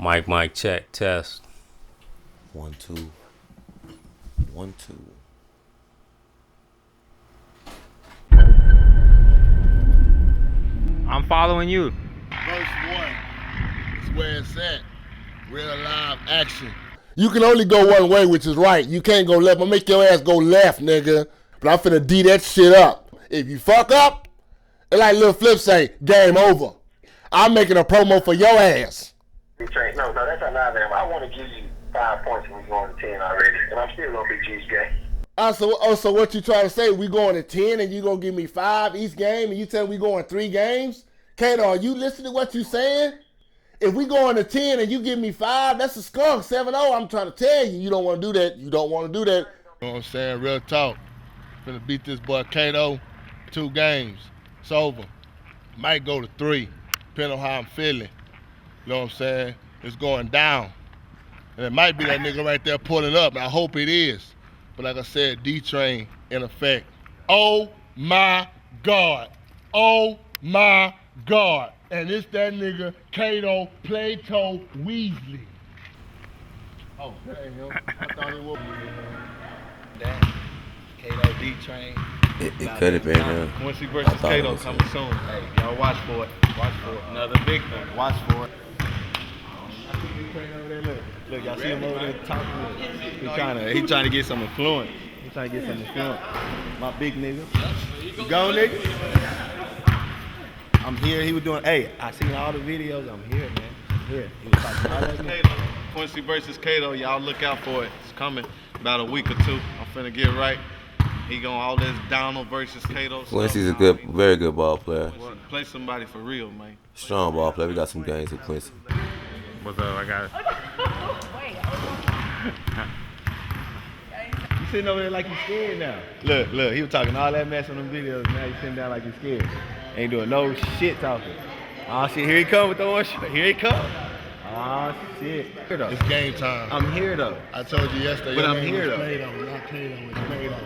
Mic, check, test. 1, 2. 1, 2. I'm following you. Verse 1 is where it's at. Real live action. You can only go one way, which is right. You can't go left. I'm gonna make your ass go left, nigga. But I'm finna D that shit up. If you fuck up, it's like Lil Flip say, game over. I'm making a promo for your ass. No, that's not there. I want to give you 5 points when we going to 10 already, and I'm still gonna be G's game. So what you trying to say? We going to 10 and you gonna give me 5 each game, and you tell we going 3 games? Cato, are you listening to what you saying? If we going to 10 and you give me 5, that's a skunk. 7-0. I'm trying to tell you, you don't want to do that. You don't want to do that. You know what I'm saying? Real talk. Finna beat this boy Cato 2 games. It's over. Might go to 3, depending on how I'm feeling. You know what I'm saying? It's going down. And it might be that nigga right there pulling up, and I hope it is. But like I said, D-Train in effect. Oh my God. Oh my God. And it's that nigga Cato Plato Weasley. Oh, that ain't him. I thought it was. That Cato D-Train. It could have been him. Quincy versus Cato coming soon. Hey, y'all watch for it. Watch for it. Another big one. Watch for it. Look, y'all see him over there talking. He trying to get some influence. My big nigga. You go, nigga. I'm here. He was doing. Hey, I seen all the videos. I'm here, man. I'm here. He was talking all that. Cato. Quincy versus Cato. Y'all look out for it. It's coming about a week or 2. I'm finna get right. He going all this Donald versus Cato. Quincy's a very good ball player. Play somebody for real, man. Strong ball player. We got some games with Quincy. What's up? I got it. You sitting over there like you scared now. Look. He was talking all that mess on them videos. Now he's sitting down like he's scared. Ain't doing no shit talking. Oh shit, here he come with the orange. Here he come. Oh shit. It's game time. I'm here though. I told you yesterday. But I'm here though. Play-Doh, not Cato. It's Play-Doh.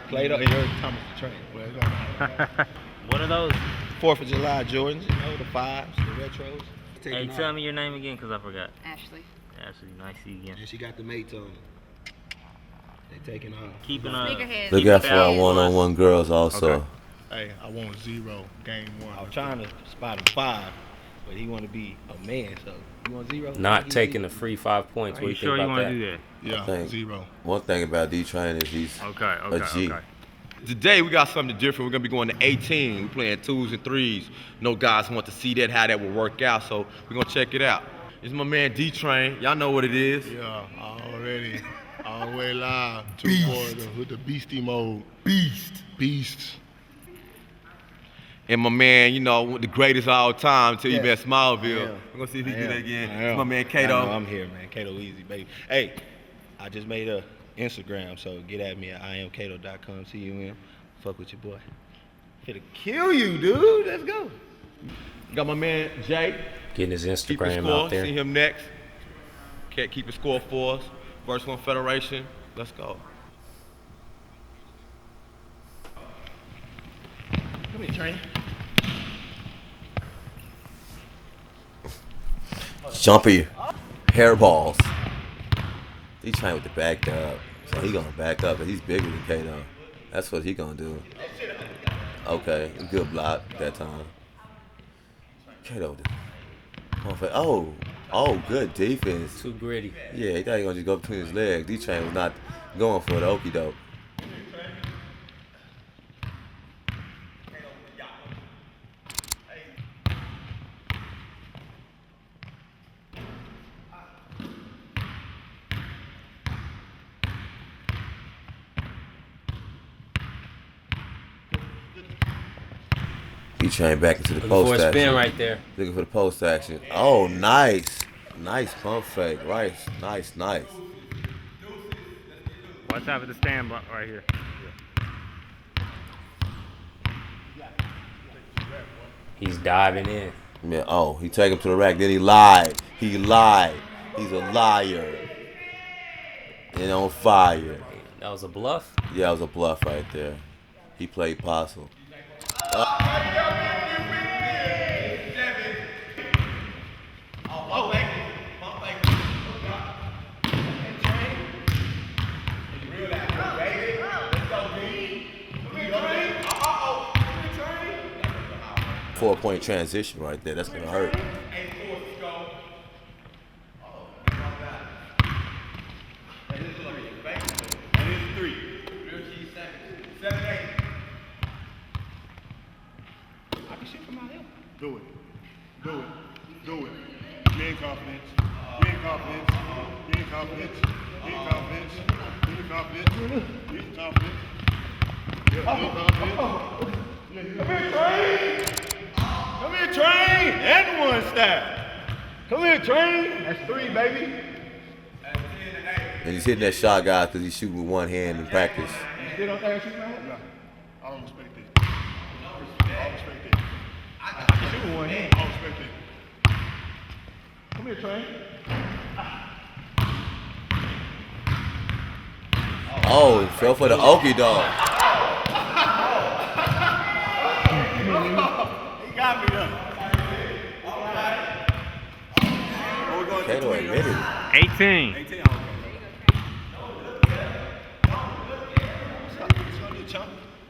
Play-Doh. And you're Thomas the Train. Well, it's gonna What are those? 4th of July Jordans, you know, the 5s, the retros. Hey, tell me your name again, because I forgot. Ashley. Ashley, nice to see you again. And she got the mates on. They taking off. Keeping Look out for our one-on-one girls also. Okay. Hey, I want 0 game 1. I was trying to spot him 5, but he want to be a man, so you want 0? Not taking the free 5 points. What do you think about that? Do that? Yeah, 0. One thing about D-Train is he's a G. Today we got something different. We're gonna be going to 18. We're playing 2s and 3s. No guys want to see that, how that will work out. So we're gonna check it out. It's my man D-Train. Y'all know what it is. Yeah, already. All the way live. 2 boys with the beastie mode. Beast. And my man, you know, the greatest of all time until you been at Smileville. Yeah. We're gonna see if he do that again. Yeah. It's my man Cato. I'm here, man. Cato Easy, baby. Hey, I just made a Instagram, so get at me at IamCato.com. See you in. Fuck with your boy. Finna kill you, dude. Let's go. Got my man Jay. Getting his Keep his Instagram score. out there. See him next. Can't keep his score for us. Verse 1 Federation. Let's go. Come here, Train. Jumpy hairballs. D-Train with the back up. So he gonna back up, but he's bigger than Cato. That's what he gonna do. Okay, good block that time. Cato. Oh, good defense. Too gritty. Yeah, he thought he was gonna just go between his legs. D-Train was not going for the okie doke. D-Train back into the Looking post for a action. spin right there. Looking for the post action. Oh, nice. Nice pump fake. Right. Nice. Watch out for the stand block right here. He's diving in. Yeah, oh, he take him to the rack. Then he lied. He's a liar. And on fire. That was a bluff? Yeah, it was a bluff right there. He played possum. 4-point transition right there. That's gonna hurt. Do it. Do it. Do it. Gain confidence. Gain confidence. Gain confidence. Gain confidence. Gain confidence. Gain confidence. Gain confidence. Come here, Train. Come here, Train. And one step. Come here, Train. That's 3, baby. And he's hitting that shot, guys, because he's shooting with one hand in practice. You still don't think shooting that? No. I don't respect this. I don't respect this. I can shoot with one hand. I don't respect this. Come here, Train. Oh, he fell for the okey dog. He got me though. Cato admitted it. 18. 18.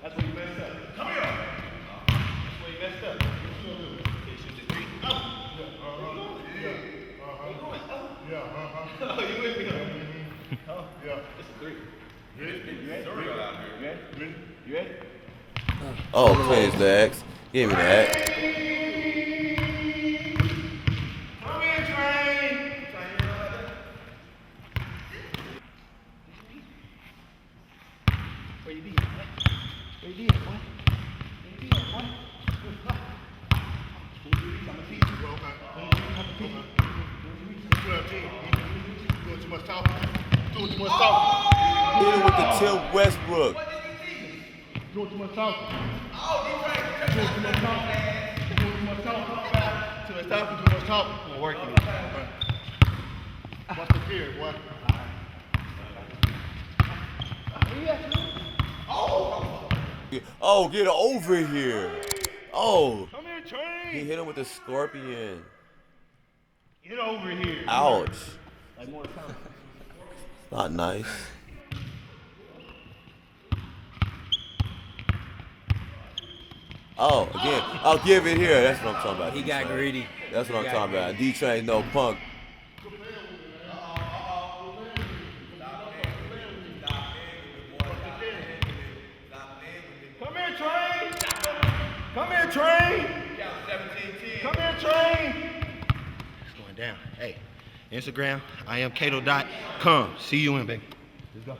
That's where you messed up. Come here. That's where you messed up. What you gonna do? Shoot the 3. Oh, you with me? Oh, yeah. It's a 3. You ready? You ready? Oh, clear his legs. Give me that. Come in, Train. Where you be? Where you be, boy? Where you be, boy? I'm gonna teach you, bro. Doing too much talking. Doing too much talking. Hit him with the Tim Westbrook. Doing too much talking. Doing too much talking. Doing too much talking. Too much talking. Too much talking. I'm working. What's the fear, boy? Oh, get over here. Oh, Come here, Train. he hit him with the scorpion. Get over here. Ouch. Like more time. Not nice. Oh, again. I'll give it here. That's what I'm talking about. He got D-Train. greedy. That's what I'm talking about. D-Train, no punk. Come here, Train. Come here, Train. Come here, Train. It's going down. Hey, Instagram, I am Cato.com. See you in, baby. Let's go.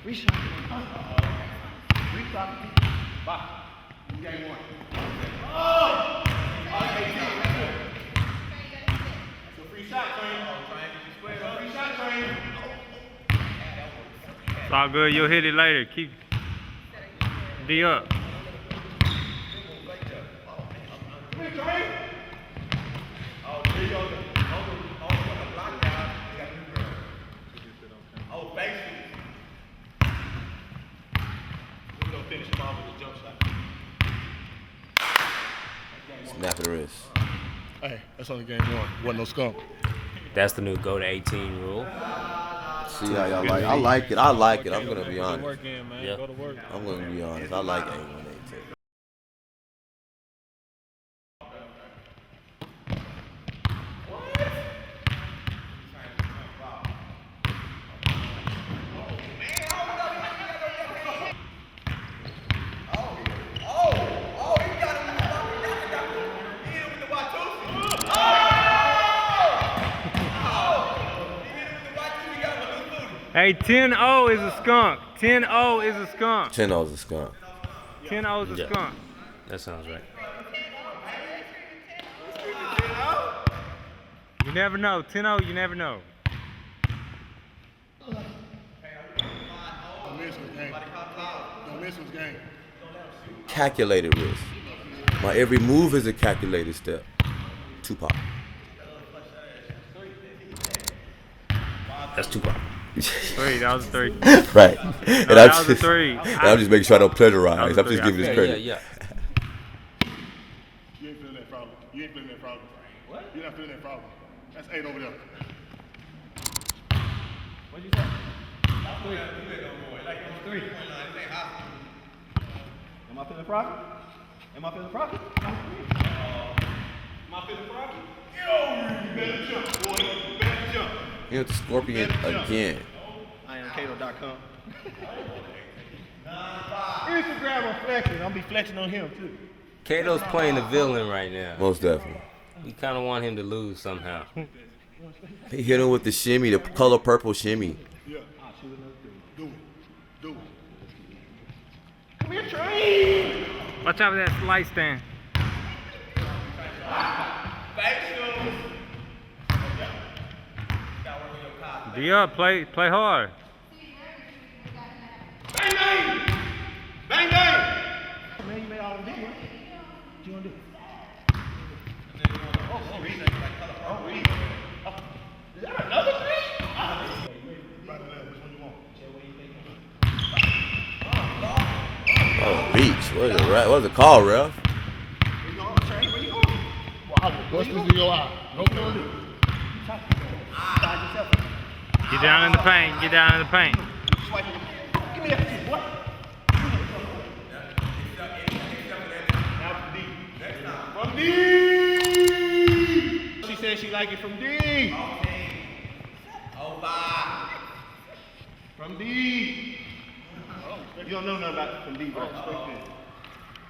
Reset. Reset. Bye. Game 1. Oh! Free shot, Train. Free shot, Train. It's all good. You'll hit it later. Keep D up. Come here, Train. Oh, there you go. Block down. Oh, basically. We're going to finish him off with a jump shot. Snap of the wrist. Hey, that's only game 1. Wasn't no skunk. That's the new go to 18 rule. See how y'all like. I like it. I like it. I'm gonna be honest. Work in, man. Yeah. Go to work. I'm gonna be honest. I like A1, A2. Hey, 10-0 is a skunk. 10-0 is a skunk. 10-0's a skunk. 10-0 is a Yeah. skunk. That sounds right. You never know. 10-0, you never know. Don't miss his game. Don't miss his game. Calculated risk. My every move is a calculated step. Tupac. That's Tupac. 3, that was 3. Right. And that was a 3. I'm just making sure I don't pleasurize. That was I'm a just 3. giving this Yeah, credit. yeah. You ain't feeling that problem. You ain't feeling that problem. What? You're not feeling that problem. That's 8 over there. Three. Am I feeling froggy? Am I feeling froggy? Am I feeling froggy? Yo, you better jump, boy. You better jump. He hit the Scorpion again. I am Cato.com. Instagram on flexing. I'll be flexing on him too. Cato's playing the villain right now. Most definitely. We kind of want him to lose somehow. He hit him with the shimmy, the color purple shimmy. Yeah. Do it. Come here, Trey. Watch out for that light stand. D up, play hard. Bang, bang. Bang, bang. Man, you made all them videos. What you want to do? Is that another three? Right or left, which one you want? Oh, reach. What's the call, ref? Where you going, Trey? Where you going? What's this in your eye? What you want to do? Side yourself. Get down in the paint. Get down in the paint. Swipe it. Give me that shit, boy. Now from D. She said she like it from D. From D. You don't know nothing about from D, bro. I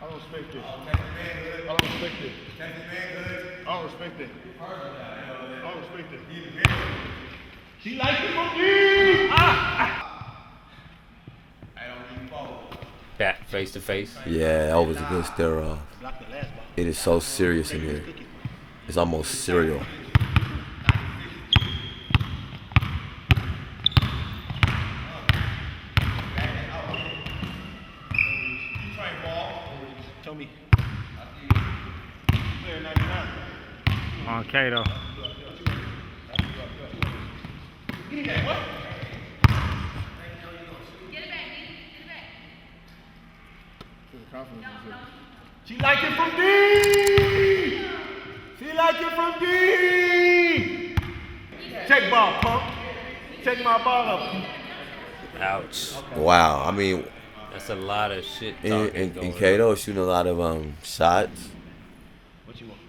don't respect this. I don't respect this. I don't respect this. I don't respect this. She like it from D. Back face to face. Yeah, that was a good stare off. It is so serious in here. It's almost serial. Tell me. On Cato. Give me that, what? She like it from D! She like it from D! Check ball, punk. Check my ball up. Ouch. Wow. I mean, That's a lot of shit and talking going on. Cato is shooting a lot of shots. What you want?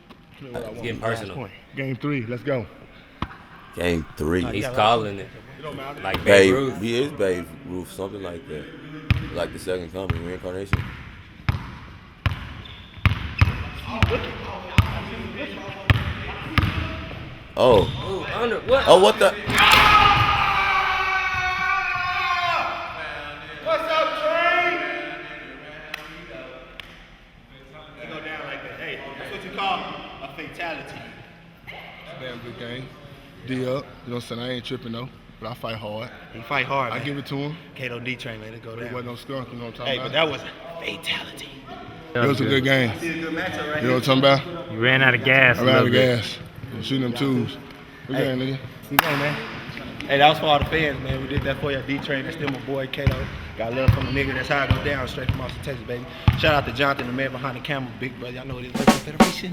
It's getting personal. Game 3, let's go. Game 3. He's calling it. Like Babe Babe, Ruth. he is Babe Ruth, something like that. Like the second coming, reincarnation. Oh. Ooh, under what? Oh, what the? What's up, Trey? They go down like that. Hey, that's what you call a fatality. Damn good game. D up. You know what I'm saying? I ain't tripping though, but I fight hard. He fight hard, I man. give it to him. Cato D train, man. It go It down. wasn't no skunk, you know what I'm Hey, talking but that about? was a fatality. It was a good game. See a good matchup right You know what I'm talking about? You ran out of gas. I a ran out little of bit. gas. I'm shooting them twos. Good Hey. game, nigga. Good game, man. Hey, that was for all the fans, man. We did that for you. D-Train, that's still my boy, Cato. Got love from a nigga. That's how I go down, straight from Austin, Texas, baby. Shout out to Jonathan, the man behind the camera, big brother. Y'all know what it is. Federation.